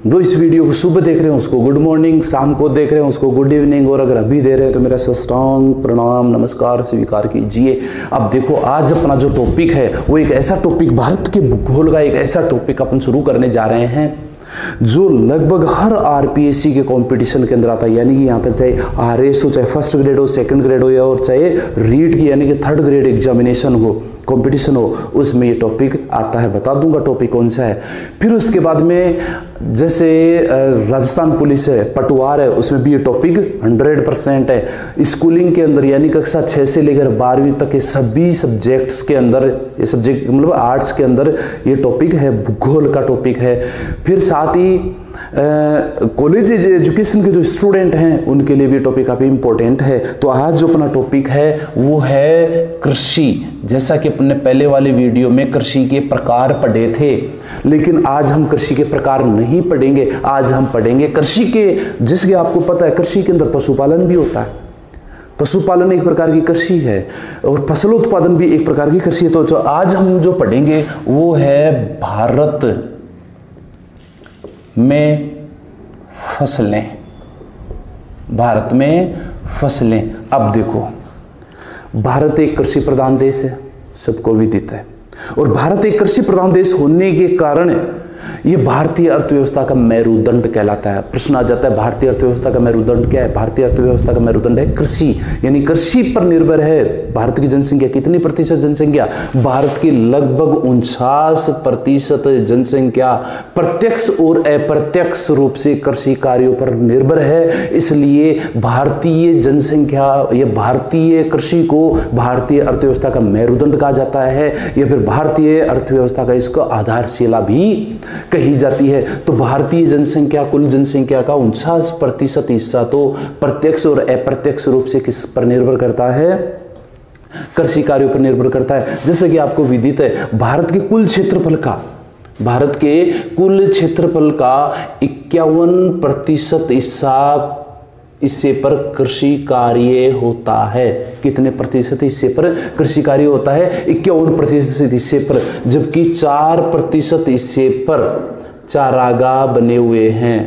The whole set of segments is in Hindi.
जो इस वीडियो को सुबह देख रहे हैं उसको गुड मॉर्निंग, शाम को देख रहे हैं उसको गुड इवनिंग, और अगर अभी दे रहे हैं तो मेरा सष्टांग प्रणाम नमस्कार स्वीकार कीजिए। अब देखो आज अपना जो टॉपिक है वो एक ऐसा टॉपिक, भारत के भूगोल का एक ऐसा टॉपिक अपन शुरू करने जा रहे हैं जो लगभग हर आरपीएससी के कंपटीशन के अंदर आता है। यानी कि यहाँ तक चाहे आरएस हो, चाहे फर्स्ट ग्रेड हो, सेकंड ग्रेड हो, या और चाहे रीट की यानी कि थर्ड ग्रेड एग्जामिनेशन हो, कंपटीशन हो, उसमें ये टॉपिक आता है। बता दूंगा टॉपिक कौन सा है। फिर उसके बाद में जैसे राजस्थान पुलिस है, पटवार है, उसमें भी ये टॉपिक 100% है। स्कूलिंग के अंदर यानी कक्षा 6 से लेकर 12वीं तक के सभी सब्जेक्ट्स के अंदर, ये सब्जेक्ट मतलब आर्ट्स के अंदर ये टॉपिक है, भूगोल का टॉपिक है। फिर साथ ही कॉलेज एजुकेशन के जो स्टूडेंट हैं उनके लिए भी टॉपिक काफी इंपॉर्टेंट है। तो आज जो अपना टॉपिक है वो है कृषि। जैसा कि अपने पहले वाले वीडियो में कृषि के प्रकार पढ़े थे, लेकिन आज हम कृषि के प्रकार नहीं पढ़ेंगे। आज हम पढ़ेंगे कृषि के, जिसके आपको पता है कृषि के अंदर पशुपालन भी होता है। पशुपालन एक प्रकार की कृषि है और फसल उत्पादन भी एक प्रकार की कृषि है। तो जो आज हम जो पढ़ेंगे वो है भारत में फसलें। भारत में फसलें। अब देखो, भारत एक कृषि प्रधान देश है, सबको विदित है। और भारत एक कृषि प्रधान देश होने के कारण ये भारतीय अर्थव्यवस्था का मेरुदंड कहलाता है। प्रश्न आ जाता है भारतीय अर्थव्यवस्था का मेरुदंड क्या है? भारतीय अर्थव्यवस्था का मेरुदंड है कृषि, यानी कृषि पर निर्भर है। भारत की जनसंख्या कितनी प्रतिशत जनसंख्या? भारत की लगभग 49% जनसंख्या प्रत्यक्ष और अप्रत्यक्ष रूप से कृषि कार्यों पर निर्भर है। इसलिए भारतीय जनसंख्या, यह भारतीय कृषि को भारतीय अर्थव्यवस्था का मेरुदंड कहा जाता है, या फिर भारतीय अर्थव्यवस्था का इसको आधारशिला भी कही जाती है। तो भारतीय जनसंख्या, कुल जनसंख्या का 49% हिस्सा तो प्रत्यक्ष और अप्रत्यक्ष रूप से किस पर निर्भर करता है? कृषि कार्यों पर निर्भर करता है। जैसे कि आपको विदित है भारत के कुल क्षेत्रफल का, भारत के कुल क्षेत्रफल का 51% हिस्सा इससे पर कृषि कार्य होता है। कितने प्रतिशत हिस्से पर कृषि कार्य होता है? 51% हिस्से पर, जबकि 4% हिस्से पर चारागाह बने हुए हैं।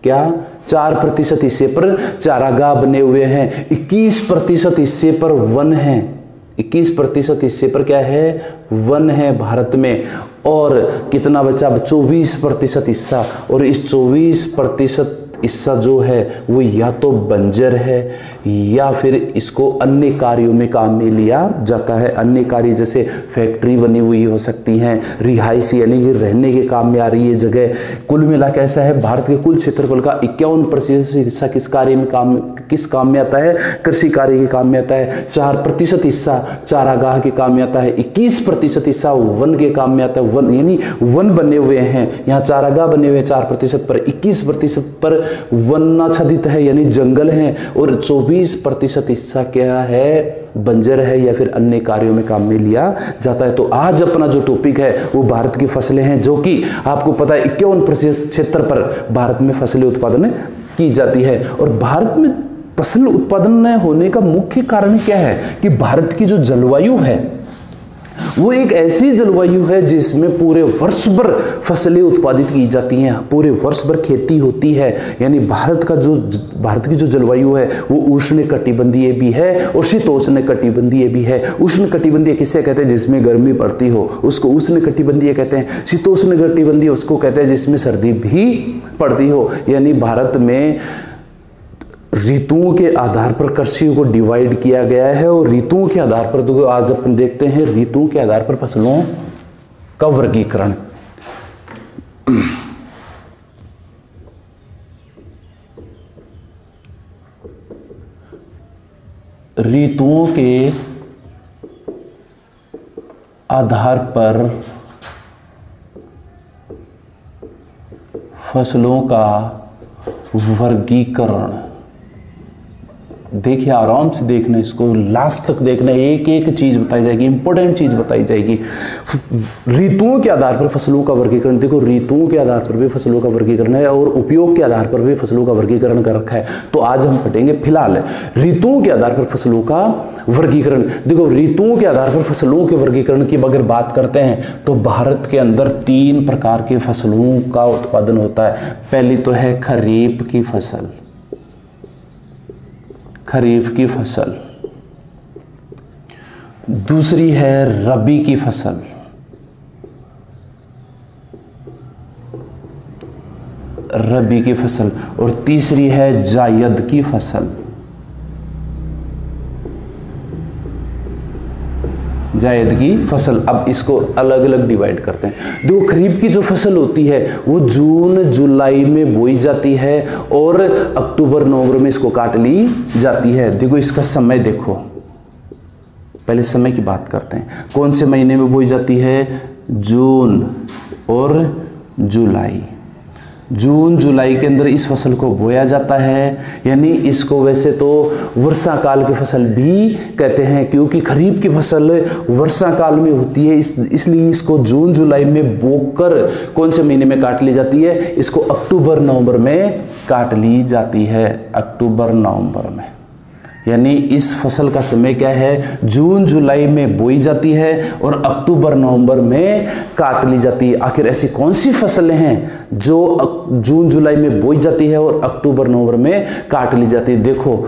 क्या? 4% हिस्से पर चारागाह बने हुए हैं। 21% हिस्से पर वन है। 21% हिस्से पर क्या है? वन है भारत में। और कितना बचा? 24% हिस्सा। और इस 24% हिस्सा जो है वो या तो बंजर है या फिर इसको अन्य कार्यों में काम में लिया जाता है। अन्य कार्य जैसे फैक्ट्री बनी हुई हो सकती हैं, रिहायशी यानी कि रहने के काम में आ रही है जगह। कुल मिला के ऐसा है भारत के कुल क्षेत्रफल का 51% हिस्सा किस कार्य में किस काम में आता है? कृषि कार्य के काम में आता है। 4% हिस्सा चारागाह के काम में आता है। 21% हिस्सा वन के काम में आता है। वन यानी वन बने हुए हैं, यहाँ चारागाह बने हुए 4% पर, 21% पर वनाच्छादित है यानी जंगल है, और 24% हिस्सा क्या है? बंजर है या फिर अन्य कार्यों में काम में लिया जाता है। तो आज अपना जो टॉपिक है वो भारत की फसलें हैं, जो कि आपको पता है 51% क्षेत्र पर भारत में फसलें उत्पादन की जाती है। और भारत में फसल उत्पादन होने का मुख्य कारण क्या है कि भारत की जो जलवायु है वो एक ऐसी जलवायु है जिसमें पूरे वर्ष भर फसलें उत्पादित की जाती हैं, पूरे वर्ष भर खेती होती है। यानी भारत की जो जलवायु है वो उष्ण कटिबंधीय भी है और शीतोष्ण कटिबंधीय भी है। उष्ण कटिबंधीय किसे कहते हैं? जिसमें गर्मी पड़ती हो उसको उष्ण कटिबंधीय कहते हैं। शीतोष्ण कटिबंधीय उसको कहते हैं जिसमें सर्दी भी पड़ती हो। यानी भारत में ऋतुओं के आधार पर कृषि को डिवाइड किया गया है, और ऋतुओं के आधार पर तो आज अपन देखते हैं ऋतुओं के आधार पर फसलों का वर्गीकरण। ऋतुओं के आधार पर फसलों का वर्गीकरण। देखिए, आराम से देखना, इसको लास्ट तक देखना, एक एक चीज बताई जाएगी, इंपॉर्टेंट चीज बताई जाएगी। ऋतुओं के आधार पर फसलों का वर्गीकरण, देखो ऋतुओं के आधार पर भी फसलों का वर्गीकरण है और उपयोग के आधार पर भी फसलों का वर्गीकरण कर रखा है। तो आज हम पढ़ेंगे फिलहाल ऋतुओं के आधार पर फसलों का वर्गीकरण। देखो, ऋतुओं के आधार पर फसलों के वर्गीकरण की अगर बात करते हैं तो भारत के अंदर 3 प्रकार की फसलों का उत्पादन होता है। पहली तो है खरीफ की फसल, खरीफ की फसल। दूसरी है रबी की फसल, रबी की फसल। और तीसरी है जायद की फसल, जायद की फसल। अब इसको अलग अलग डिवाइड करते हैं। देखो, खरीफ की जो फसल होती है वो जून जुलाई में बोई जाती है और अक्टूबर नवंबर में इसको काट ली जाती है। देखो, इसका समय देखो, पहले समय की बात करते हैं। कौन से महीने में बोई जाती है? जून और जुलाई। जून जुलाई के अंदर इस फसल को बोया जाता है, यानी इसको वैसे तो वर्षा काल की फसल भी कहते हैं, क्योंकि खरीफ की फसल वर्षा काल में होती है, इसलिए इसको जून जुलाई में बोकर कौन से महीने में काट ली जाती है? इसको अक्टूबर नवंबर में काट ली जाती है, अक्टूबर नवंबर में। यानी इस फसल का समय क्या है? जून जुलाई में बोई जाती है और अक्टूबर नवंबर में काट ली जाती है। आखिर ऐसी कौन सी फसलें हैं जो जून जुलाई में बोई जाती है और अक्टूबर नवंबर में काट ली जाती है? देखो,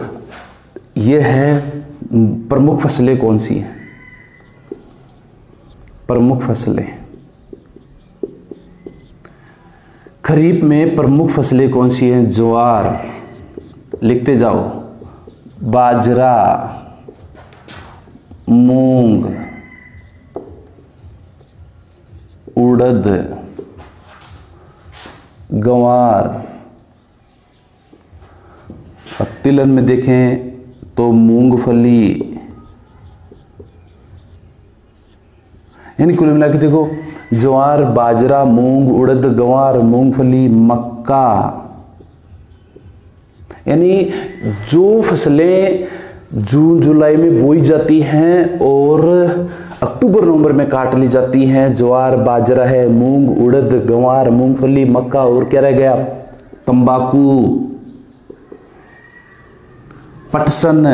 ये है प्रमुख फसलें कौन सी हैं? प्रमुख फसलें खरीफ में प्रमुख फसलें कौन सी हैं? ज्वार, लिखते जाओ, बाजरा, मूंग, उड़द, गंवार। अब तिलहन में देखें तो मूंगफली, यानी कुल मिला के देखो, ज्वार, बाजरा, मूंग, उड़द, गंवार, मूंगफली, मक्का। यानी जो फसलें जून जुलाई में बोई जाती हैं और अक्टूबर नवंबर में काट ली जाती हैं, ज्वार, बाजरा है, मूंग, उड़द, गंवार, मूंगफली, मक्का, और क्या रह गया? तंबाकू, पटसन।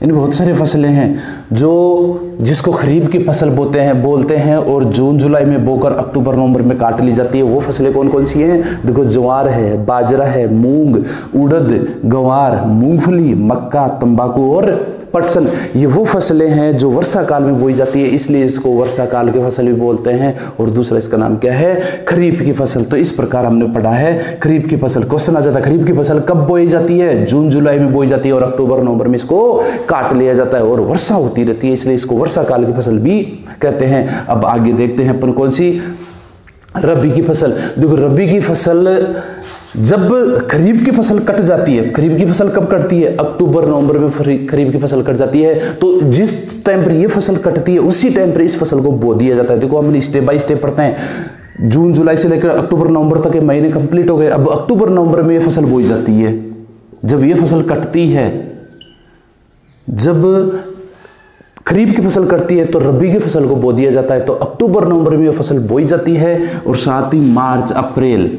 यानी बहुत सारी फसलें हैं जो जिसको खरीफ की फसल बोलते हैं और जून जुलाई में बोकर अक्टूबर नवंबर में काट ली जाती है। वो फसलें कौन कौन सी हैं? देखो, ज्वार है, बाजरा है, मूंग, उड़द, गंवार, मूंगफली, मक्का, तंबाकू और पटसन। ये वो फसलें हैं जो वर्षा काल में बोई जाती है, इसलिए इसको वर्षा काल की फसल भी बोलते हैं। और दूसरा इसका नाम क्या है? खरीफ की फसल। तो इस प्रकार हमने पढ़ा है खरीफ की फसल। क्वेश्चन आ जाता है, खरीफ की फसल कब बोई जाती है? जून जुलाई में बोई जाती है और अक्टूबर नवंबर में इसको काट लिया जाता है और वर्षा होती रहती है, इसलिए इसको वर्षा काल की फसल भी कहते हैं। अब आगे देखते हैं अपन कौन सी? रबी की फसल। देखो, रबी की फसल, जब खरीफ की फसल कट जाती है, खरीफ की फसल कब कटती है? अक्टूबर नवंबर में खरीफ की फसल कट जाती है। तो जिस टाइम पर ये फसल कटती है उसी टाइम पर इस फसल को बो दिया जाता है। देखो, हम स्टेप बाय स्टेप पढ़ते हैं। जून जुलाई से लेकर अक्टूबर नवंबर तक के महीने कंप्लीट हो गए। अब अक्टूबर नवंबर में ये फसल बोई जाती है। जब ये फसल कटती है, जब खरीफ की फसल कटती है तो रबी की फसल को बो दिया जाता है। तो अक्टूबर नवंबर में ये फसल बोई जाती है और साथ ही मार्च अप्रैल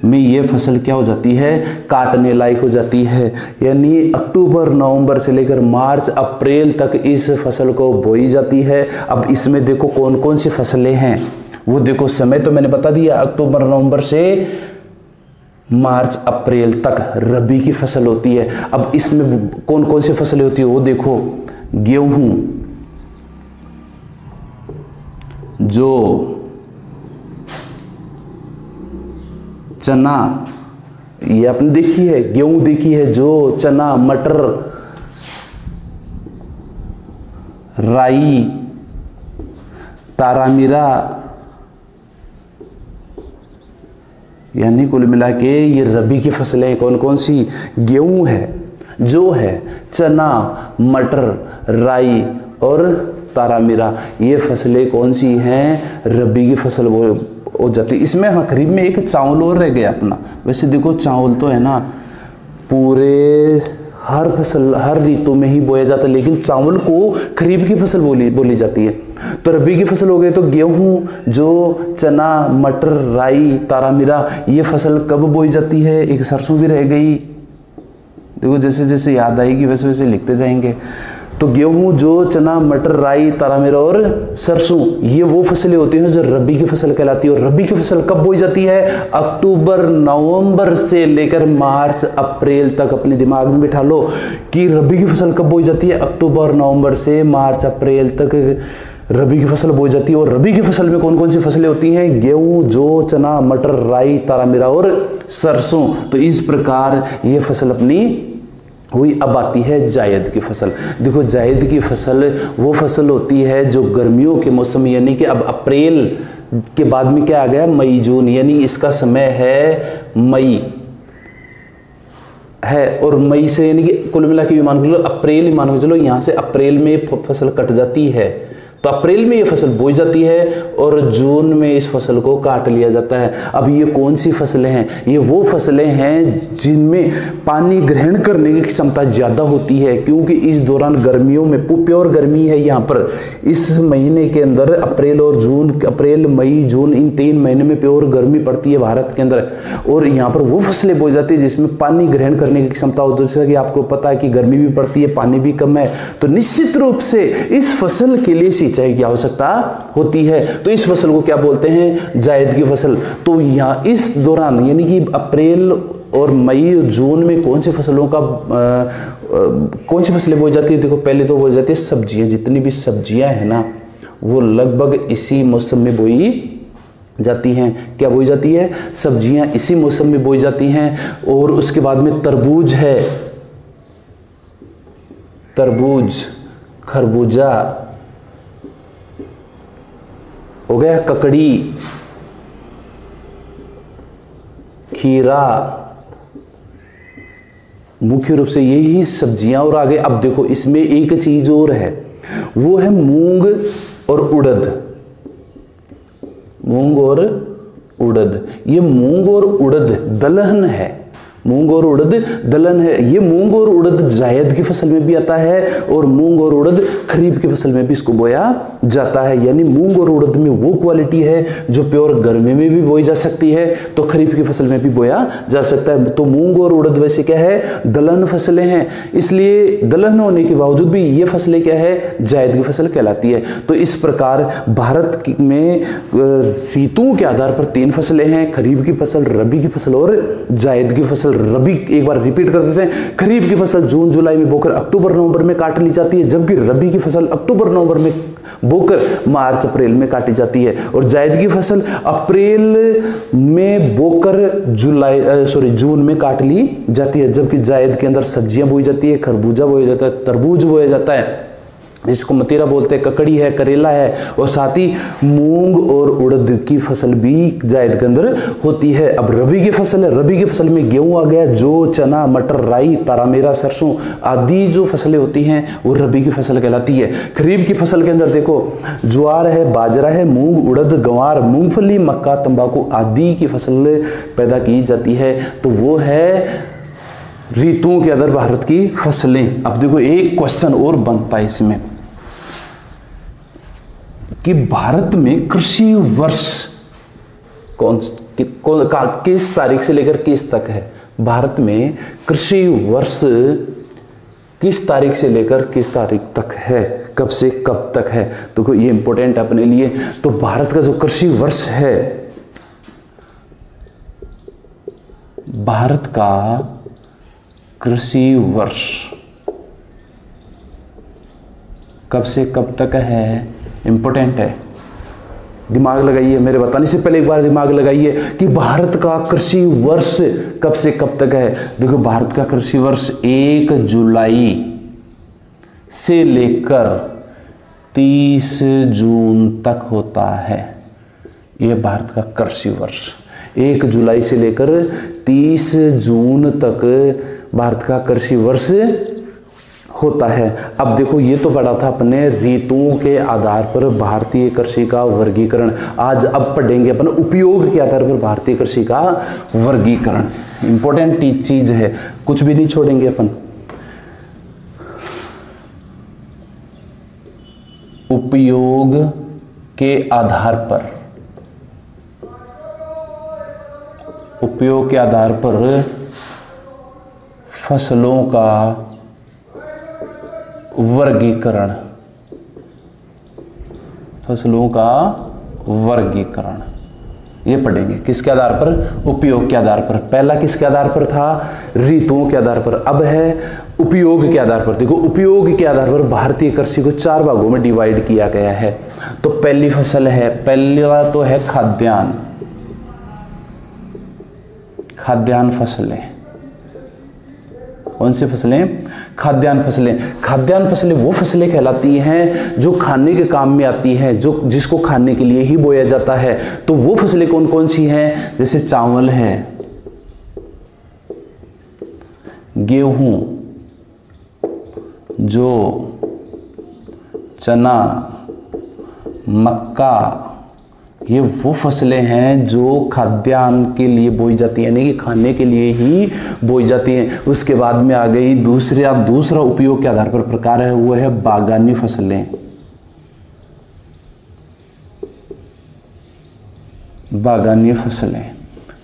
में ये फसल क्या हो जाती है? काटने लायक हो जाती है। यानी अक्टूबर नवंबर से लेकर मार्च अप्रैल तक इस फसल को बोई जाती है। अब इसमें देखो कौन कौन सी फसलें हैं, वो देखो। समय तो मैंने बता दिया, अक्टूबर नवंबर से मार्च अप्रैल तक रबी की फसल होती है। अब इसमें कौन कौन सी फसलें होती है वो देखो। गेहूं, जौ, चना, ये आपने देखी है, गेहूं देखी है, जौ, चना, मटर, राई, तारामीरा। यानी कुल मिला के ये रबी की फसलें कौन कौन सी? गेहूं है, जौ है, चना, मटर, राई और तारामीरा। ये फसलें कौन सी हैं? रबी की फसल हो जाती है। इसमें हाँ खरीफ में एक चावल और रह गया अपना। वैसे देखो चावल तो है ना पूरे हर फसल हर ऋतु में ही बोया जाता है, लेकिन चावल को खरीफ की फसल बोली जाती है। तो रबी की फसल हो गई तो गेहूं, जो चना, मटर, राई, तारामीरा, ये फसल कब बोई जाती है। एक सरसों भी रह गई, देखो जैसे जैसे याद आएगी वैसे वैसे लिखते जाएंगे। तो गेहूं, जो चना, मटर, राई, तारामीरा और सरसों, ये वो फसलें होती हैं जो रबी की फसल कहलाती है। और रबी की फसल कब बोई जाती है, अक्टूबर नवंबर से लेकर मार्च अप्रैल तक। अपने दिमाग में बिठा लो कि रबी की फसल कब बोई जाती है, अक्टूबर नवंबर से मार्च अप्रैल तक रबी की फसल बोई जाती है। और रबी की फसल में कौन कौन सी फसलें होती हैं, गेहूं, जौ, चना, मटर, राई, तारामीरा और सरसों। तो इस प्रकार ये फसल अपनी हुई। अब आती है जायद की फसल। देखो जायद की फसल वो फसल होती है जो गर्मियों के मौसम, यानी कि अब अप्रैल के बाद में क्या आ गया, मई जून, यानी इसका समय है मई है। और मई से यानी कि कुल मिला के मान के चलो अप्रैल ही मान के चलो, यहां से अप्रैल में फसल कट जाती है तो अप्रैल में ये फसल बोई जाती है और जून में इस फसल को काट लिया जाता है। अब ये कौन सी फसलें हैं, ये वो फसलें हैं जिनमें पानी ग्रहण करने की क्षमता ज़्यादा होती है, क्योंकि इस दौरान गर्मियों में प्योर गर्मी है। यहाँ पर इस महीने के अंदर अप्रैल और जून, अप्रैल मई जून, इन 3 महीने में प्योर गर्मी पड़ती है भारत के अंदर। और यहाँ पर वो फसलें बोई जाती है जिसमें पानी ग्रहण करने की क्षमता होती है। जैसा कि आपको पता है कि गर्मी भी पड़ती है, पानी भी कम है, तो निश्चित रूप से इस फसल के लिए सिंचाई की आवश्यकता होती है। तो इस फसल को क्या बोलते हैं, जायद की फसल। तो यहाँ इस दौरान यानी कि अप्रैल और मई जून में कौन सी फसलों का कौन सी फसलें बोई जाती है। देखो पहले तो बोई जाती है सब्जियां, जितनी भी सब्जियां है ना वो लगभग इसी मौसम में बोई जाती हैं। क्या बोई जाती है, सब्जियां इसी मौसम में बोई जाती हैं। और उसके बाद में तरबूज है, तरबूज, खरबूजा हो गया, ककड़ी, खीरा, मुख्य रूप से यही सब्जियां। और आगे अब देखो इसमें एक चीज और है, वो है मूंग और उड़द। मूंग और उड़द, ये मूंग और उड़द दलहन है, मूंग और उड़द दलहन है। ये मूंग और उड़द जायद की फसल में भी आता है और मूंग और उड़द खरीफ की फसल में भी इसको बोया जाता है। यानी मूंग और उड़द में वो क्वालिटी है जो प्योर गर्मी में भी बोई जा सकती है, तो खरीफ की फसल में भी बोया जा सकता है। तो मूंग और उड़द वैसे क्या है, दलहन फसलें हैं, इसलिए दलहन होने के बावजूद भी ये फसलें क्या है, जायद की फसल कहलाती है। तो इस प्रकार भारत में ऋतुओं के आधार पर 3 फसलें हैं, खरीफ की फसल, रबी की फसल और जायद की फसल। रबी एक बार रिपीट कर देते हैं, खरीफ की फसल जून जुलाई में बोकर अक्टूबर नवंबर में काट ली जाती है, जबकि रबी की फसल अक्टूबर नवंबर में बोकर मार्च अप्रैल में काटी जाती है। और जायद की फसल अप्रैल में बोकर जून में काट ली जाती है, जबकि जायद के अंदर सब्जियां बोई जाती है, खरबूजा बोया जाता है, तरबूज बोया जाता है, जिसको मतीरा बोलते हैं, ककड़ी है, करेला है, और साथ ही मूंग और उड़द की फसल भी जायद के अंदर होती है। अब रबी की फसल है, रबी की फसल में गेहूं आ गया, जौ, चना, मटर, राई, तारामीरा, सरसों आदि जो फसलें होती हैं वो रबी की फसल कहलाती है। खरीफ की फसल के अंदर देखो ज्वार है, बाजरा है, मूंग, उड़द, गंवार, मूंगफली, मक्का, तंबाकू आदि की फसल पैदा की जाती है। तो वो है ऋतुओं के अंदर भारत की फसलें। अब देखो एक क्वेश्चन और बनता है इसमें कि भारत में कृषि वर्ष किस तारीख से लेकर किस तक है। भारत में कृषि वर्ष किस तारीख से लेकर किस तारीख तक है, कब से कब तक है। तो ये इंपॉर्टेंट है अपने लिए। तो भारत का जो कृषि वर्ष है, भारत का कृषि वर्ष कब से कब तक है, इंपॉर्टेंट है, दिमाग लगाइए। मेरे बताने से पहले एक बार दिमाग लगाइए कि भारत का कृषि वर्ष कब से कब तक है। देखो भारत का कृषि वर्ष 1 जुलाई से लेकर 30 जून तक होता है। यह भारत का कृषि वर्ष 1 जुलाई से लेकर 30 जून तक भारत का कृषि वर्ष होता है। अब देखो ये तो पढ़ा था अपने ऋतुओं के आधार पर भारतीय कृषि का वर्गीकरण। आज अब पढ़ेंगे अपन उपयोग के आधार पर भारतीय कृषि का वर्गीकरण। इंपॉर्टेंट चीज है, कुछ भी नहीं छोड़ेंगे अपन। उपयोग के आधार पर, उपयोग के आधार पर फसलों का वर्गीकरण, फसलों का वर्गीकरण ये पढ़ेंगे। किसके आधार पर? उपयोग के आधार पर। पहला किसके आधार पर था? ऋतुओं के आधार पर। अब है उपयोग के आधार पर। देखो उपयोग के आधार पर भारतीय कृषि को 4 भागों में डिवाइड किया गया है। तो पहली फसल है, पहला तो है खाद्यान्न, खाद्यान्न फसलें। कौन सी फसलें? खाद्यान्न फसलें। खाद्यान्न फसलें वो फसलें कहलाती हैं जो खाने के काम में आती हैं, जो जिसको खाने के लिए ही बोया जाता है। तो वो फसलें कौन कौन सी हैं? जैसे चावल है, गेहूं, जौ, चना, मक्का, ये वो फसलें हैं जो खाद्यान्न के लिए बोई जाती है, यानी कि खाने के लिए ही बोई जाती हैं। उसके बाद में आ गई दूसरा उपयोग के आधार पर प्रकार है, वो है बागानी फसलें। बागानी फसलें,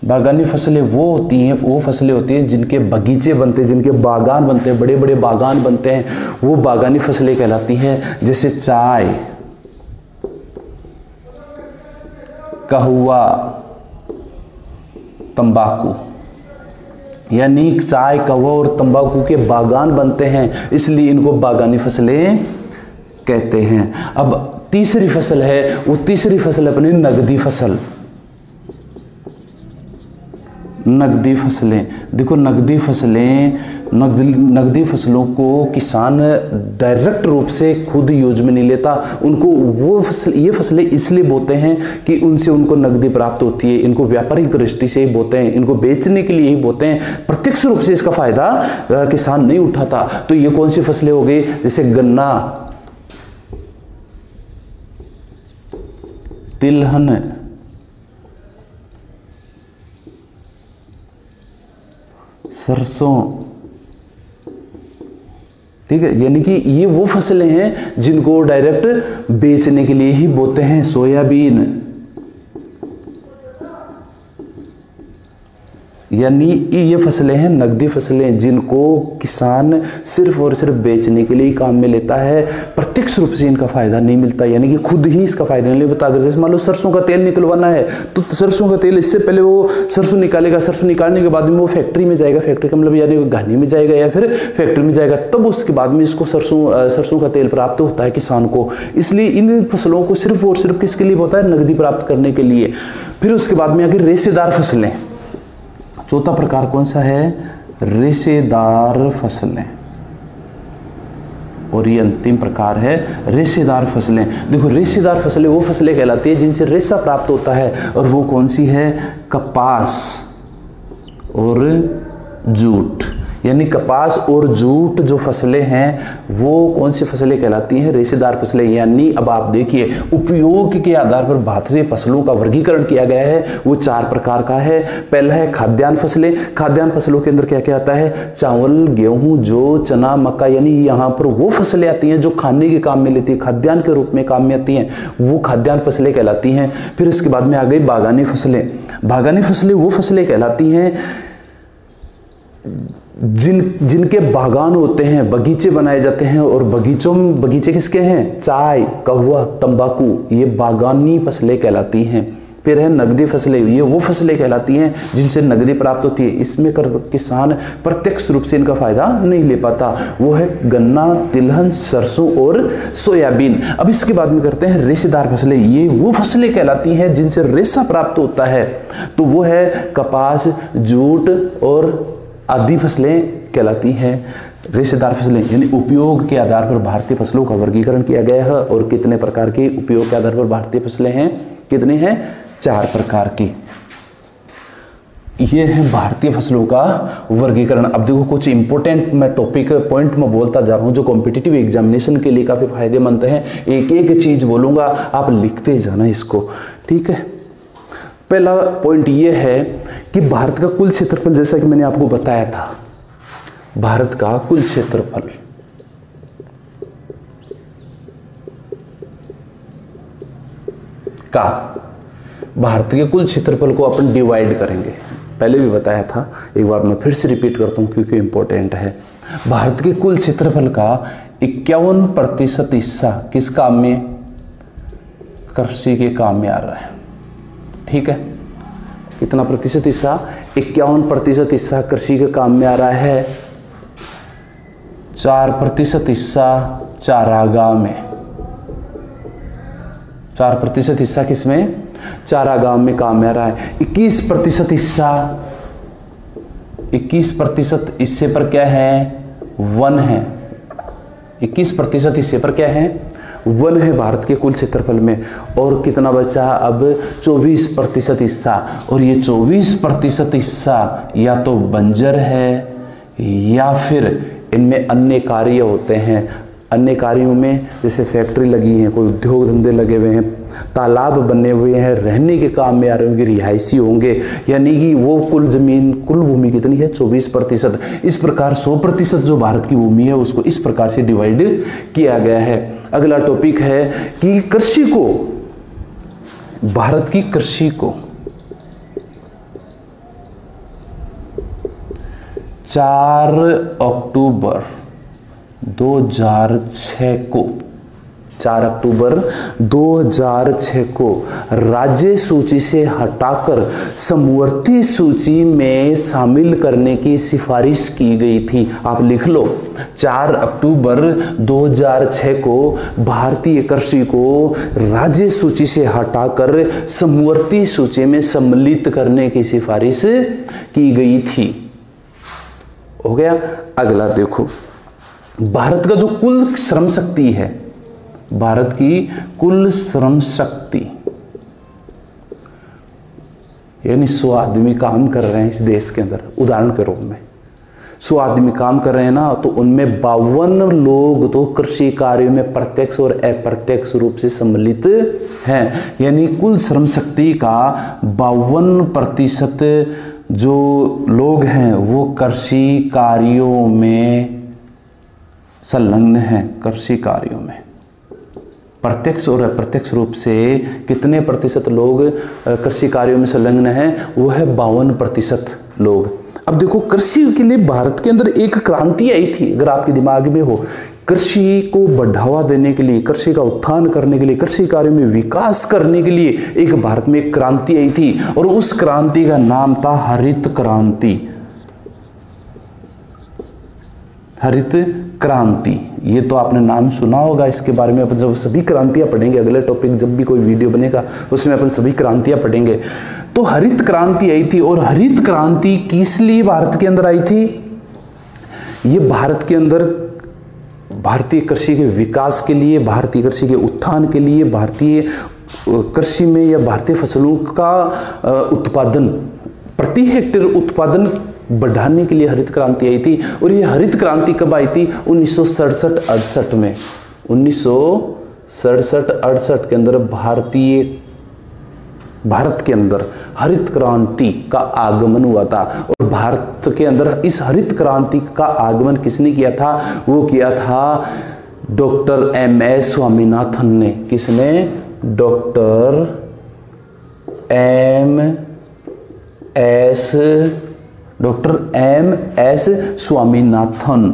बागानी फसलें वो होती हैं, वो फसलें होती हैं जिनके बगीचे बनते हैं, जिनके बागान बनते हैं, बड़े बड़े बागान बनते हैं, वो बागानी फसलें कहलाती हैं। जैसे चाय, कहवा, तंबाकू, यानी चाय, कहवा और तंबाकू के बागान बनते हैं, इसलिए इनको बागानी फसलें कहते हैं। अब तीसरी फसल है, वो तीसरी फसल अपनी नगदी फसल। नगदी फसलें, देखो नगदी फसलें, नगदी फसलों को किसान डायरेक्ट रूप से खुद यूज में नहीं लेता, उनको ये फसलें इसलिए बोते हैं कि उनसे उनको नगदी प्राप्त होती है। इनको व्यापारिक दृष्टि से ही बोते हैं, इनको बेचने के लिए ही बोते हैं, प्रत्यक्ष रूप से इसका फायदा किसान नहीं उठाता। तो ये कौन सी फसलें हो गई? जैसे गन्ना, तिलहन, सरसों, ठीक है, यानी कि ये वो फसलें हैं जिनको डायरेक्ट बेचने के लिए ही बोते हैं। सोयाबीन, यानी ये फसलें हैं नगदी फसलें जिनको किसान सिर्फ और सिर्फ बेचने के लिए ही काम में लेता है, प्रत्यक्ष रूप से इनका फायदा नहीं मिलता, यानी कि खुद ही इसका फायदा नहीं मिलता। अगर जैसे मान लो सरसों का तेल निकलवाना है तो सरसों का तेल, इससे पहले वो सरसों निकालेगा, सरसों निकालने के बाद में वो फैक्ट्री में जाएगा, फैक्ट्री का मतलब यानी घानी में जाएगा या फिर फैक्ट्री में जाएगा, तब उसके बाद में इसको सरसों का तेल प्राप्त होता है किसान को। इसलिए इन फसलों को सिर्फ और सिर्फ किसके लिए होता है? नगदी प्राप्त करने के लिए। फिर उसके बाद में आगे रेशेदार फसलें। चौथा प्रकार कौन सा है? रेशेदार फसलें। और ये अंतिम प्रकार है रेशेदार फसलें। देखो रेशेदार फसलें वो फसलें कहलाती है जिनसे रेशा प्राप्त होता है, और वो कौन सी है? कपास और जूट। यानी कपास और जूट जो फसलें हैं वो कौन सी फसलें कहलाती हैं? रेशेदार फसलें। यानी अब आप देखिए उपयोग के आधार पर भारतीय फसलों का वर्गीकरण किया गया है, वो 4 प्रकार का है। पहला है खाद्यान्न फसलें। खाद्यान्न फसलों के अंदर क्या क्या आता है? चावल, गेहूं, जौ, चना, मक्का, यानी यहाँ पर वो फसलें आती हैं जो खाने के काम में लेती है, खाद्यान्न के रूप में काम में आती हैं, वो खाद्यान्न फसलें कहलाती हैं। फिर इसके बाद में आ गई बागानी फसलें। बागानी फसलें वो फसलें कहलाती हैं जिनके बागान होते हैं, बगीचे बनाए जाते हैं, और बगीचे किसके हैं? चाय, कहवा, तंबाकू, ये बागानी फसलें कहलाती हैं। फिर है नगदी फसलें। ये वो फसलें कहलाती हैं जिनसे नगदी प्राप्त होती है, इसमें किसान प्रत्यक्ष रूप से इनका फायदा नहीं ले पाता। वो है गन्ना, तिलहन, सरसों और सोयाबीन। अब इसके बाद में करते हैं रेशेदार फसलें। ये वो फसलें कहलाती हैं जिनसे रेशा प्राप्त होता है, तो वो है कपास, जूट और आदि फसलें कहलाती हैं रेशेदार फसलें। यानी उपयोग के आधार पर भारतीय फसलों का वर्गीकरण किया गया है। और कितने प्रकार के उपयोग के आधार पर भारतीय फसलें हैं? कितने हैं? 4 प्रकार की। ये है भारतीय फसलों का वर्गीकरण। अब देखो कुछ इंपॉर्टेंट मैं टॉपिक पॉइंट में बोलता जा रहा हूं जो कॉम्पिटिटिव एग्जामिनेशन के लिए काफी फायदेमंद है। एक एक चीज बोलूंगा, आप लिखते जाना इसको, ठीक है। पहला पॉइंट ये है कि भारत का कुल क्षेत्रफल, जैसा कि मैंने आपको बताया था, भारत का कुल क्षेत्रफल का, भारत के कुल क्षेत्रफल को अपन डिवाइड करेंगे। पहले भी बताया था, एक बार मैं फिर से रिपीट करता हूं क्योंकि इंपॉर्टेंट है। भारत के कुल क्षेत्रफल का 51% हिस्सा किस काम में? कृषि के काम में आ रहा है, ठीक है। कितना प्रतिशत हिस्सा? 51% हिस्सा कृषि के काम में आ रहा है। 4% हिस्सा चारागाह में। 4% हिस्सा किसमें? चारागाह में काम में आ रहा है। 21% हिस्सा, 21% हिस्से पर क्या है? वन है। 21% हिस्से पर क्या है? वन है भारत के कुल क्षेत्रफल में। और कितना बचा अब? 24% हिस्सा। और ये 24% हिस्सा या तो बंजर है या फिर इनमें अन्य कार्य होते हैं। अन्य कार्यों में जैसे फैक्ट्री लगी है, कोई उद्योग धंधे लगे हुए हैं, तालाब बने हुए हैं, रहने के काम में आ रहे होंगे, रिहायशी होंगे, यानी कि वो कुल जमीन, कुल भूमि कितनी है? 24%। इस प्रकार 100% जो भारत की भूमि है उसको इस प्रकार से डिवाइड किया गया है। अगला टॉपिक है कि कृषि को, भारत की कृषि को 4 अक्टूबर 2006 को, 4 अक्टूबर 2006 को राज्य सूची से हटाकर समवर्ती सूची में शामिल करने की सिफारिश की गई थी। आप लिख लो, 4 अक्टूबर 2006 को भारतीय कृषि को राज्य सूची से हटाकर समवर्ती सूची में सम्मिलित करने की सिफारिश की गई थी। हो गया। अगला देखो, भारत का जो कुल श्रम शक्ति है, भारत की कुल श्रम शक्ति, यानी 100 आदमी काम कर रहे हैं इस देश के अंदर, उदाहरण के रूप में 100 आदमी काम कर रहे हैं ना, तो उनमें 52 लोग तो कृषि कार्यों में प्रत्यक्ष और अप्रत्यक्ष रूप से सम्मिलित हैं। यानी कुल श्रम शक्ति का 52% जो लोग हैं वो कृषि कार्यों में संलग्न हैं। कृषि कार्यों में प्रत्यक्ष और अप्रत्यक्ष रूप से कितने प्रतिशत लोग कृषि कार्यों में संलग्न हैं? वो है 52% लोग। अब देखो, कृषि के लिए भारत के अंदर एक क्रांति आई थी, अगर आपके दिमाग में हो, कृषि को बढ़ावा देने के लिए, कृषि का उत्थान करने के लिए, कृषि कार्य में विकास करने के लिए एक भारत में एक क्रांति आई थी और उस क्रांति का नाम था हरित क्रांति। हरित क्रांति, ये तो आपने नाम सुना होगा, इसके बारे में अपन जब सभी क्रांतियां पढ़ेंगे, अगले टॉपिक जब भी कोई वीडियो बनेगा उसमें अपन सभी क्रांतियां पढ़ेंगे। तो हरित क्रांति आई थी और हरित क्रांति किस लिए भारत के अंदर आई थी? ये भारत के अंदर भारतीय कृषि के विकास के लिए, भारतीय कृषि के उत्थान के लिए, भारतीय कृषि में या भारतीय फसलों का उत्पादन, प्रति हेक्टेयर उत्पादन बढ़ाने के लिए हरित क्रांति आई थी। और ये हरित क्रांति कब आई थी? 1967-68 में। 1967-68 के अंदर भारत के अंदर हरित क्रांति का आगमन हुआ था। और भारत के अंदर इस हरित क्रांति का आगमन किसने किया था? वो किया था डॉक्टर एम.एस. स्वामीनाथन ने। किसने? Doctor M S. स्वामीनाथन।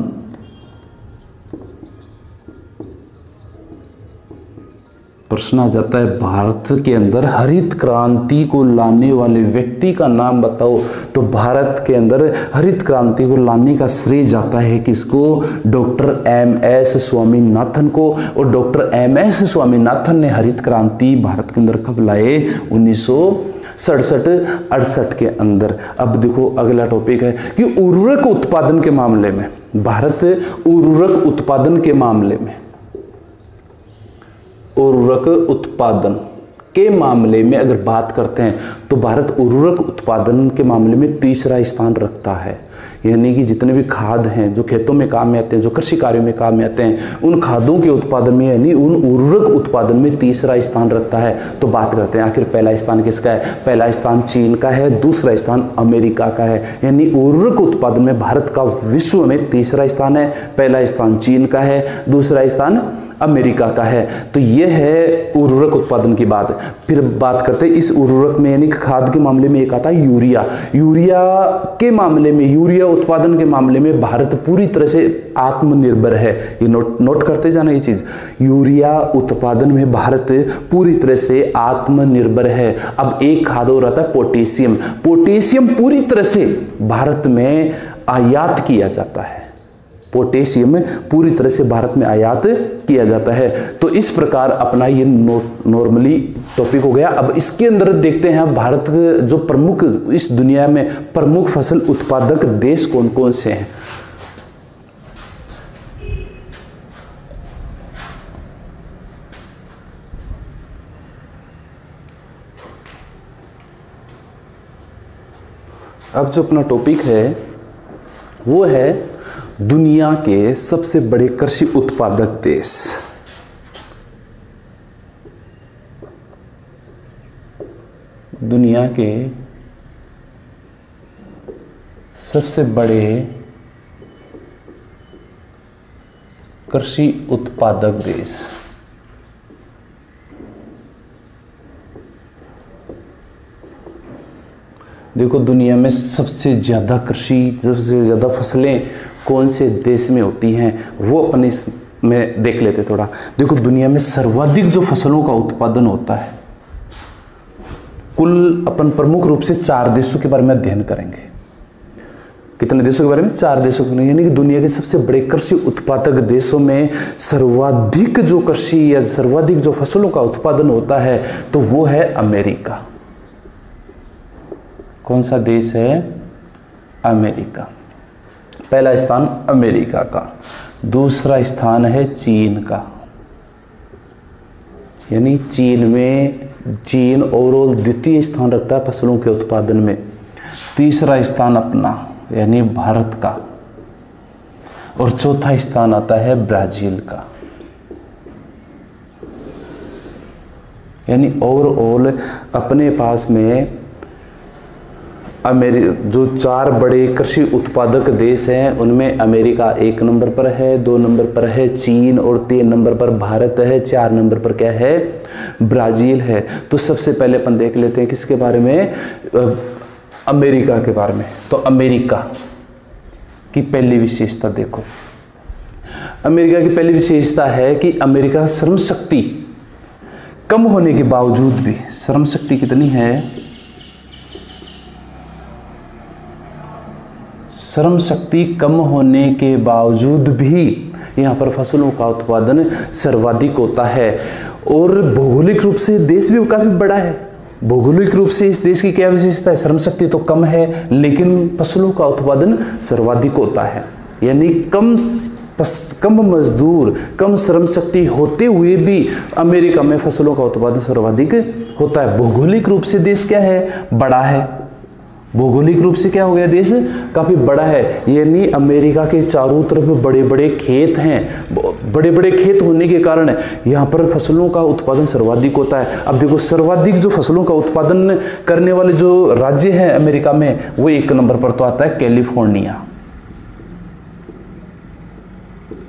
प्रश्न आ जाता है, भारत के अंदर हरित क्रांति को लाने वाले व्यक्ति का नाम बताओ। तो भारत के अंदर हरित क्रांति को लाने का श्रेय जाता है किसको? Doctor M S. स्वामीनाथन को। और डॉक्टर एम.एस. स्वामीनाथन ने हरित क्रांति भारत के अंदर कब लाए? 1967-68 के अंदर। अब देखो, अगला टॉपिक है कि उर्वरक उत्पादन के मामले में, भारत उर्वरक उत्पादन के मामले में, उर्वरक उत्पादन के मामले में अगर बात करते हैं तो भारत उर्वरक उत्पादन के मामले में तीसरा स्थान रखता है। यानी कि जितने भी खाद हैं जो खेतों में काम में आते हैं, जो कृषि कार्यों में काम में आते हैं, उन खादों के उत्पादन में यानी उन उर्वरक उत्पादन में तीसरा स्थान रखता है। तो बात करते हैं आखिर पहला स्थान किसका है? पहला स्थान चीन का है, दूसरा स्थान अमेरिका का है। यानी उर्वरक उत्पादन में भारत का विश्व में तीसरा स्थान है, पहला स्थान चीन का है, दूसरा स्थान अमेरिका का है। तो यह है उर्वरक उत्पादन की बात। फिर बात करते हैं इस उर्वरक में यानी खाद के मामले में एक आता है यूरिया। यूरिया के मामले में, यूरिया उत्पादन के मामले में भारत पूरी तरह से आत्मनिर्भर है। ये नोट करते जाना ये चीज। यूरिया उत्पादन में भारत पूरी तरह से आत्मनिर्भर है। अब एक खाद और आता है पोटेशियम। पोटेशियम पूरी तरह से भारत में आयात किया जाता है। पोटेशियम पूरी तरह से भारत में आयात किया जाता है। तो इस प्रकार अपना ये नॉर्मली टॉपिक हो गया। अब इसके अंदर देखते हैं भारत जो प्रमुख इस दुनिया में प्रमुख फसल उत्पादक देश कौन कौन से हैं। अब जो अपना टॉपिक है वो है दुनिया के सबसे बड़े कृषि उत्पादक देश। दुनिया के सबसे बड़े कृषि उत्पादक देश। देखो दुनिया में सबसे ज्यादा कृषि, सबसे ज्यादा फसलें कौन से देश में होती हैं वो अपन इसमें देख लेते थोड़ा। देखो दुनिया में सर्वाधिक जो फसलों का उत्पादन होता है, कुल अपन प्रमुख रूप से 4 देशों के बारे में अध्ययन करेंगे। कितने देशों के बारे में? 4 देशों के। यानी कि दुनिया के सबसे बड़े कृषि उत्पादक देशों में सर्वाधिक जो कृषि या सर्वाधिक जो फसलों का उत्पादन होता है तो वो है अमेरिका। कौन सा देश है? अमेरिका। पहला स्थान अमेरिका का, दूसरा स्थान है चीन का। यानी चीन ओवरऑल द्वितीय स्थान रखता है फसलों के उत्पादन में। तीसरा स्थान अपना यानी भारत का, और चौथा स्थान आता है ब्राजील का। यानी ओवरऑल अपने पास में जो 4 बड़े कृषि उत्पादक देश हैं उनमें अमेरिका 1 नंबर पर है, 2 नंबर पर है चीन और 3 नंबर पर भारत है, 4 नंबर पर क्या है? ब्राजील है। तो सबसे पहले अपन देख लेते हैं किसके बारे में? अमेरिका के बारे में। तो अमेरिका की पहली विशेषता देखो। अमेरिका की पहली विशेषता है कि अमेरिका श्रम शक्ति कम होने के बावजूद भी, श्रम शक्ति कितनी है? श्रम शक्ति कम होने के बावजूद भी यहाँ पर फसलों का उत्पादन सर्वाधिक होता है। और भौगोलिक रूप से देश भी काफी बड़ा है। भौगोलिक रूप से इस देश की क्या विशेषता है? श्रम शक्ति तो कम है लेकिन फसलों का उत्पादन सर्वाधिक होता है। यानी कम मजदूर, कम श्रम शक्ति होते हुए भी अमेरिका में फसलों का उत्पादन सर्वाधिक होता है। भौगोलिक रूप से देश क्या है? बड़ा है। भौगोलिक रूप से क्या हो गया? देश काफी बड़ा है। यानी अमेरिका के चारों तरफ बड़े बड़े खेत हैं। बड़े बड़े खेत होने के कारण यहाँ पर फसलों का उत्पादन सर्वाधिक होता है। अब देखो सर्वाधिक जो फसलों का उत्पादन करने वाले जो राज्य हैं अमेरिका में, वो 1 नंबर पर तो आता है कैलिफोर्निया।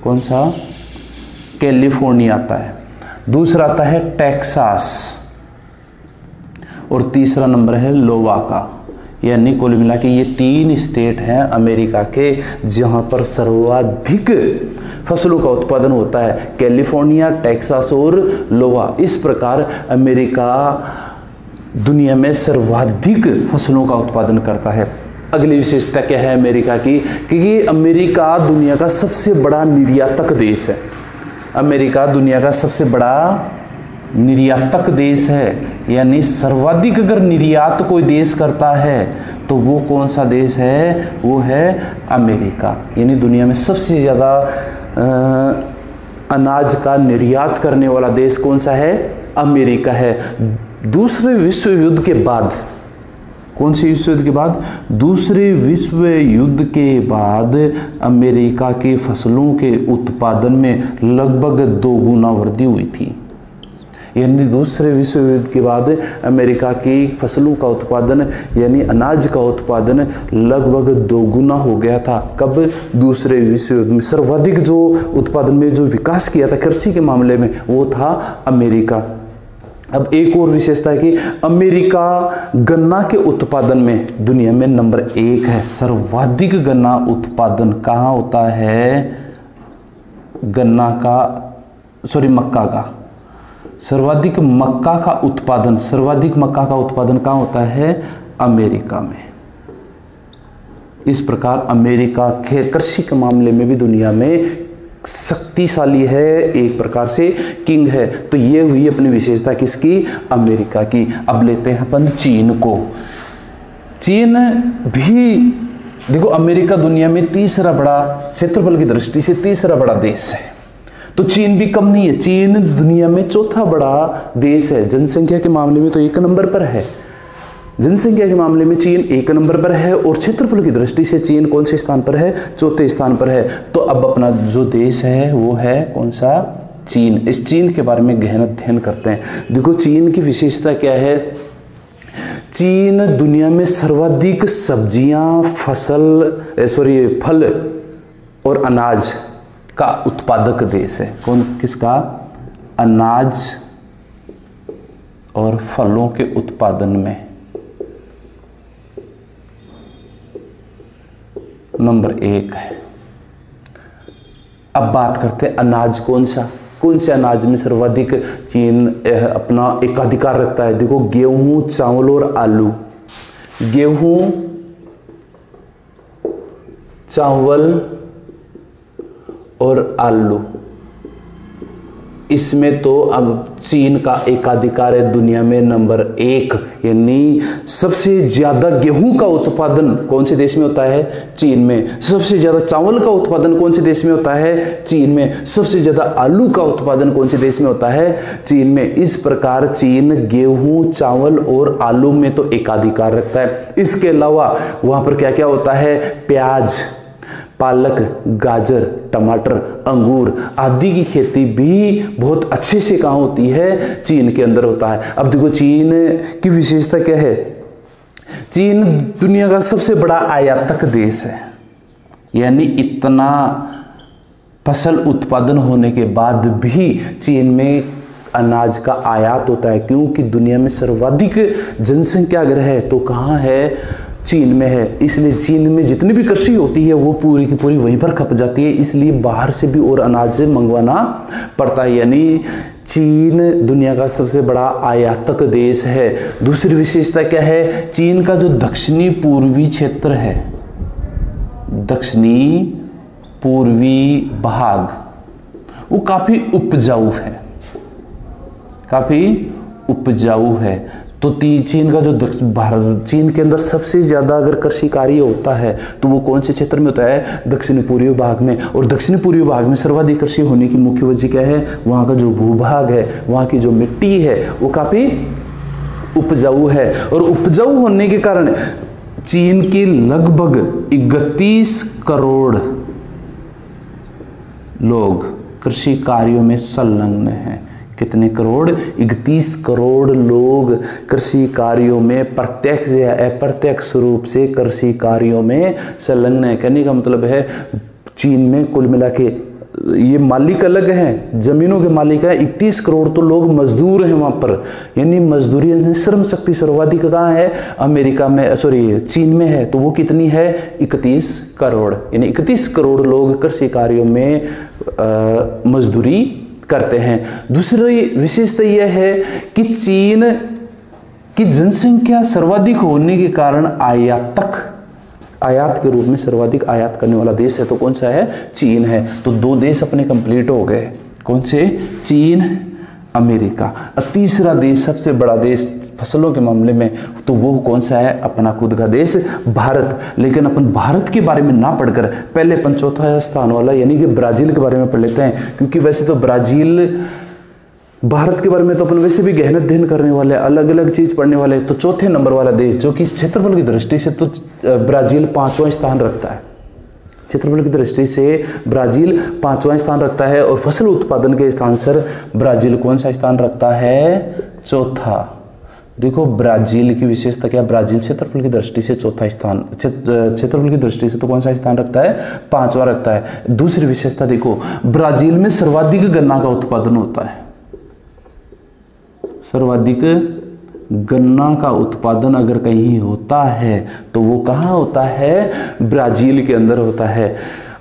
कौन सा? कैलिफोर्निया आता है। दूसरा आता है टेक्सास और तीसरा नंबर है लोवा का। यानी कुल मिला के ये 3 स्टेट हैं अमेरिका के जहां पर सर्वाधिक फसलों का उत्पादन होता है। कैलिफोर्निया, टेक्सास और लोवा। इस प्रकार अमेरिका दुनिया में सर्वाधिक फसलों का उत्पादन करता है। अगली विशेषता क्या है अमेरिका की? क्योंकि अमेरिका दुनिया का सबसे बड़ा निर्यातक देश है। अमेरिका दुनिया का सबसे बड़ा निर्यातक देश है। यानी सर्वाधिक अगर निर्यात कोई देश करता है तो वो कौन सा देश है? वो है अमेरिका। यानी दुनिया में सबसे ज़्यादा अनाज का निर्यात करने वाला देश कौन सा है? अमेरिका है। दूसरे विश्व युद्ध के बाद, कौन से विश्व युद्ध के बाद? दूसरे विश्व युद्ध के बाद अमेरिका के फसलों के उत्पादन में लगभग 2 गुना वृद्धि हुई थी। यानी दूसरे विश्व युद्ध के बाद अमेरिका की फसलों का उत्पादन यानी अनाज का उत्पादन लगभग 2 गुना हो गया था। कब? दूसरे विश्व युद्ध में। सर्वाधिक जो उत्पादन में जो विकास किया था कृषि के मामले में वो था अमेरिका। अब एक और विशेषता है कि अमेरिका गन्ना के उत्पादन में दुनिया में नंबर 1 है। सर्वाधिक गन्ना उत्पादन कहाँ होता है? मक्का का। सर्वाधिक मक्का का उत्पादन कहाँ होता है? अमेरिका में। इस प्रकार अमेरिका कृषि के मामले में भी दुनिया में शक्तिशाली है, एक प्रकार से किंग है। तो ये हुई अपनी विशेषता किसकी? अमेरिका की। अब लेते हैं अपन चीन को। चीन भी देखो, अमेरिका दुनिया में तीसरा बड़ा, क्षेत्रफल की दृष्टि से तीसरा बड़ा देश है, तो चीन भी कम नहीं है। चीन दुनिया में चौथा बड़ा देश है। जनसंख्या के मामले में तो 1 नंबर पर है। जनसंख्या के मामले में चीन 1 नंबर पर है और क्षेत्रफल की दृष्टि से चीन कौन से स्थान पर है? चौथे स्थान पर है। तो अब अपना जो देश है वो है कौन सा? चीन। इस चीन के बारे में गहन अध्ययन करते हैं। देखो चीन की विशेषता क्या है? चीन दुनिया में सर्वाधिक सब्जियां, फल और अनाज का उत्पादक देश है। किसका? अनाज और फलों के उत्पादन में नंबर 1 है। अब बात करते हैं अनाज कौन से अनाज में सर्वाधिक चीन अपना एकाधिकार रखता है? देखो, गेहूं, चावल और आलू। गेहूं, चावल और आलू, इसमें तो अब चीन का एकाधिकार है दुनिया में नंबर 1। यानी सबसे ज्यादा गेहूं का उत्पादन कौन से देश में होता है? चीन में। सबसे ज्यादा चावल का उत्पादन कौन से देश में होता है? चीन में। सबसे ज्यादा आलू का उत्पादन कौन से देश में होता है? चीन में। इस प्रकार चीन गेहूं, चावल और आलू में तो एकाधिकार रखता है। इसके अलावा वहां पर क्या क्या होता है? प्याज, पालक, गाजर, टमाटर, अंगूर आदि की खेती भी बहुत अच्छे से कहाँ होती है? चीन के अंदर होता है। अब देखो चीन की विशेषता क्या है? चीन दुनिया का सबसे बड़ा आयातक देश है। यानी इतना फसल उत्पादन होने के बाद भी चीन में अनाज का आयात होता है, क्योंकि दुनिया में सर्वाधिक जनसंख्या अगर है तो कहाँ है? चीन में है। इसलिए चीन में जितनी भी कृषि होती है वो पूरी की पूरी वहीं पर खप जाती है, इसलिए बाहर से भी और अनाज मंगवाना पड़ता है। यानी चीन दुनिया का सबसे बड़ा आयातक देश है। दूसरी विशेषता क्या है? चीन का जो दक्षिणी पूर्वी क्षेत्र है, दक्षिणी पूर्वी भाग, वो काफी उपजाऊ है। तो चीन का जो चीन के अंदर सबसे ज्यादा अगर कृषि कार्य होता है तो वो कौन से क्षेत्र में होता है? दक्षिण पूर्वी भाग में। और दक्षिण पूर्वी भाग में सर्वाधिक कृषि होने की मुख्य वजह क्या है? वहां का जो भूभाग है, वहां की जो मिट्टी है वो काफी उपजाऊ है। और उपजाऊ होने के कारण चीन के लगभग 31 करोड़ लोग कृषि कार्यों में संलग्न हैं। कितने करोड़? 31 करोड़ लोग कृषि कार्यों में प्रत्यक्ष या अप्रत्यक्ष रूप से कृषि कार्यों में संलग्न है। कहने का मतलब है चीन में कुल मिला के ये मालिक अलग हैं, जमीनों के मालिक है 31 करोड़, तो लोग मजदूर हैं वहां पर। यानी मजदूरी श्रम शक्ति सर्वाधिक कहाँ है? अमेरिका में, चीन में है। तो वो कितनी है? 31 करोड़। यानी 31 करोड़ लोग कृषि कार्यों में मजदूरी करते हैं। दूसरी विशेषता यह है कि चीन की जनसंख्या सर्वाधिक होने के कारण आयात के रूप में सर्वाधिक आयात करने वाला देश है। तो कौन सा है? चीन है। तो 2 देश अपने कंप्लीट हो गए। कौन से? चीन, अमेरिका। तीसरा देश, सबसे बड़ा देश फसलों के मामले में, तो वो कौन सा है? अपना खुद का देश भारत। लेकिन अपन भारत के बारे में ना पढ़कर पहले अपन चौथा स्थान वाला यानी कि ब्राजील के बारे में पढ़ लेते हैं, क्योंकि वैसे तो ब्राजील भारत के बारे में तो अपन वैसे भी गहन अध्ययन करने वाले, अलग अलग चीज पढ़ने वाले। तो चौथे नंबर वाला देश जो कि क्षेत्रफल की दृष्टि से तो ब्राजील 5वां स्थान रखता है। क्षेत्रफल की दृष्टि से ब्राजील 5वां स्थान रखता है। और फसल उत्पादन के स्थान पर ब्राजील कौन सा स्थान रखता है? चौथा। देखो ब्राजील की विशेषता क्या? ब्राजील क्षेत्रफल की दृष्टि से चौथा स्थान, क्षेत्रफल की दृष्टि से तो कौन सा स्थान रखता है? 5वां रखता है। दूसरी विशेषता देखो, ब्राजील में सर्वाधिक गन्ना का उत्पादन होता है। सर्वाधिक गन्ना का उत्पादन अगर कहीं होता है तो वो कहाँ होता है? ब्राजील के अंदर होता है।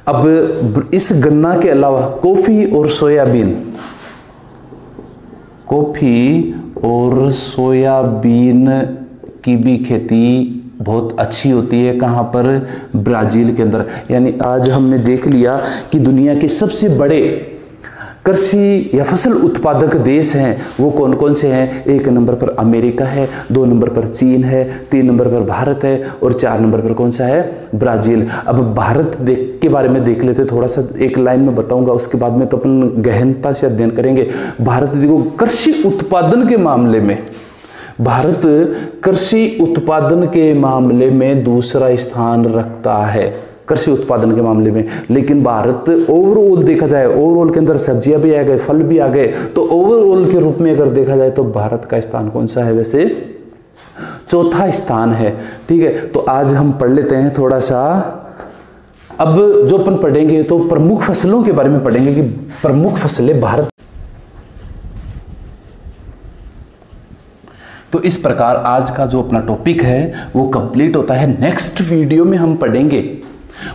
अब इस गन्ना के अलावा कॉफी और सोयाबीन, कॉफी और सोयाबीन की भी खेती बहुत अच्छी होती है। कहाँ पर? ब्राजील के अंदर। यानी आज हमने देख लिया कि दुनिया के सबसे बड़े कृषि या फसल उत्पादक देश हैं वो कौन कौन से हैं। 1 नंबर पर अमेरिका है, 2 नंबर पर चीन है, 3 नंबर पर भारत है और 4 नंबर पर कौन सा है? ब्राजील। अब भारत के बारे में देख लेते, थोड़ा सा एक लाइन में बताऊंगा, उसके बाद में तो अपन गहनता से अध्ययन करेंगे। भारत देखो कृषि उत्पादन के मामले में, भारत कृषि उत्पादन के मामले में दूसरा स्थान रखता है, कृषि उत्पादन के मामले में। लेकिन भारत ओवरऑल देखा जाए, ओवरऑल के अंदर सब्जियां भी आ गए, फल भी आ गए, तो ओवरऑल के रूप में अगर देखा जाए तो भारत का स्थान कौन सा है? वैसे चौथा स्थान है। ठीक है, तो आज हम पढ़ लेते हैं थोड़ा सा। अब जो अपन पढ़ेंगे तो प्रमुख फसलों के बारे में पढ़ेंगे कि प्रमुख फसलें भारत। तो इस प्रकार आज का जो अपना टॉपिक है वो कंप्लीट होता है। नेक्स्ट वीडियो में हम पढ़ेंगे,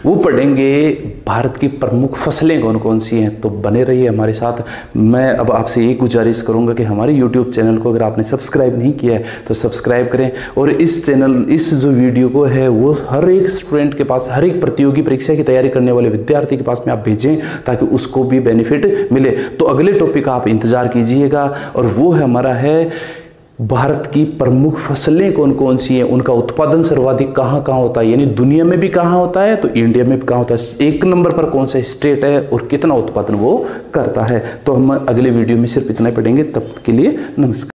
वो पढ़ेंगे भारत की प्रमुख फसलें कौन कौन सी हैं। तो बने रहिए हमारे साथ। मैं अब आपसे ये गुजारिश करूंगा कि हमारे YouTube चैनल को अगर आपने सब्सक्राइब नहीं किया है तो सब्सक्राइब करें। और इस चैनल, इस जो वीडियो को है वो हर एक स्टूडेंट के पास, हर एक प्रतियोगी परीक्षा की तैयारी करने वाले विद्यार्थी के पास में आप भेजें ताकि उसको भी बेनिफिट मिले। तो अगले टॉपिक का आप इंतजार कीजिएगा और वो है हमारा है भारत की प्रमुख फसलें कौन कौन सी हैं, उनका उत्पादन सर्वाधिक कहाँ कहाँ होता है, यानी दुनिया में भी कहाँ होता है तो इंडिया में भी कहाँ होता है, 1 नंबर पर कौन सा स्टेट है और कितना उत्पादन वो करता है। तो हम अगले वीडियो में सिर्फ इतना ही पढ़ेंगे। तब के लिए नमस्कार।